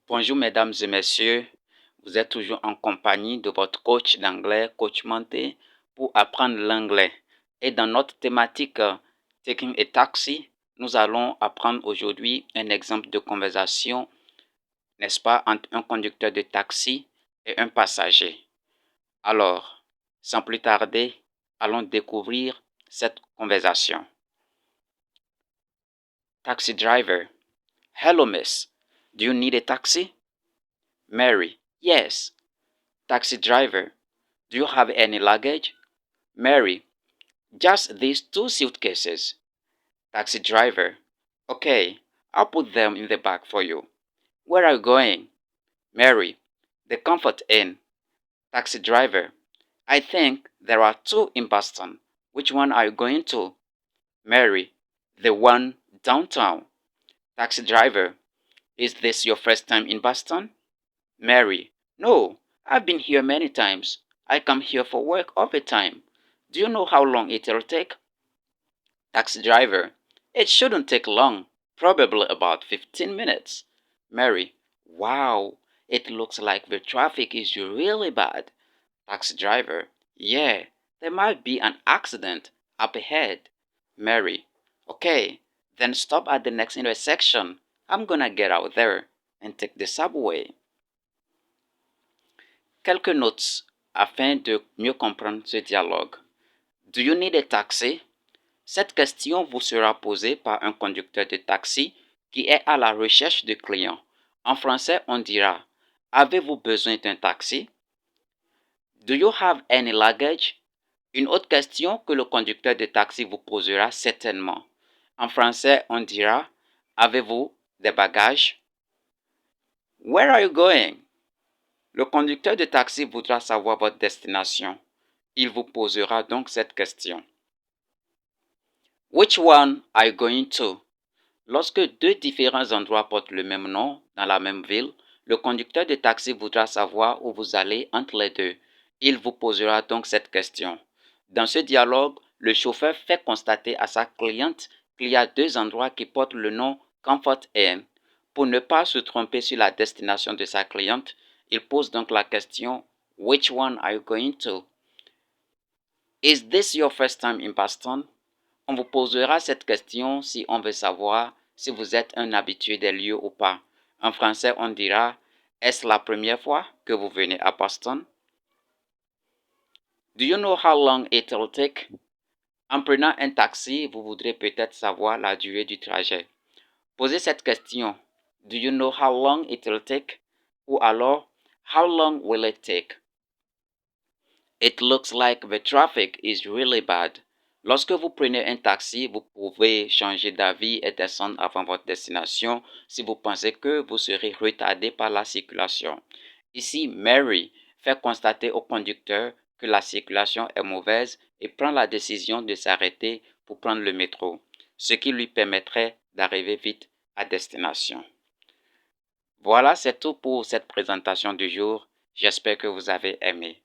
Bonjour mesdames et messieurs, vous êtes toujours en compagnie de votre coach d'anglais, Coach Monté, pour apprendre l'anglais. Et dans notre thématique Taking a Taxi, nous allons apprendre aujourd'hui un exemple de conversation, n'est-ce pas, entre un conducteur de taxi et un passager. Alors, sans plus tarder, allons découvrir cette conversation. Taxi driver: Hello miss, do you need a taxi? Mary: Yes. Taxi driver: Do you have any luggage? Mary: Just these 2 suitcases. Taxi driver: Okay, I'll put them in the back for you. Where are you going? Mary: The Comfort Inn. Taxi driver: I think there are 2 in Boston. Which one are you going to? Mary: The one downtown. Taxi driver: Is this your first time in Boston? Mary: No, I've been here many times. I come here for work all the time. Do you know how long it'll take? Taxi driver: It shouldn't take long, probably about 15 minutes. Mary: Wow, it looks like the traffic is really bad. Taxi driver: Yeah, there might be an accident up ahead. Mary: Okay, then stop at the next intersection. I'm gonna get out there and take the subway. Quelques notes afin de mieux comprendre ce dialogue. Do you need a taxi? Cette question vous sera posée par un conducteur de taxi qui est à la recherche de clients. En français, on dira: Avez-vous besoin d'un taxi? Do you have any luggage? Une autre question que le conducteur de taxi vous posera certainement. En français, on dira: Avez-vous des bagages? Where are you going? Le conducteur de taxi voudra savoir votre destination. Il vous posera donc cette question. Which one are you going to? Lorsque 2 différents endroits portent le même nom dans la même ville, le conducteur de taxi voudra savoir où vous allez entre les deux. Il vous posera donc cette question. Dans ce dialogue, le chauffeur fait constater à sa cliente qu'il y a 2 endroits qui portent le nom Comfort Inn. Pour ne pas se tromper sur la destination de sa cliente, il pose donc la question: Which one are you going to? Is this your first time in Boston? On vous posera cette question si on veut savoir si vous êtes un habitué des lieux ou pas. En français, on dira: Est-ce la première fois que vous venez à Boston? Do you know how long it'll take? En prenant un taxi, vous voudrez peut-être savoir la durée du trajet. Posez cette question: Do you know how long it'll take? Ou alors: How long will it take? It looks like the traffic is really bad. Lorsque vous prenez un taxi, vous pouvez changer d'avis et descendre avant votre destination si vous pensez que vous serez retardé par la circulation. Ici, Mary fait constater au conducteur que la circulation est mauvaise et prend la décision de s'arrêter pour prendre le métro, ce qui lui permettrait d'arriver vite à destination. Voilà, c'est tout pour cette présentation du jour. J'espère que vous avez aimé.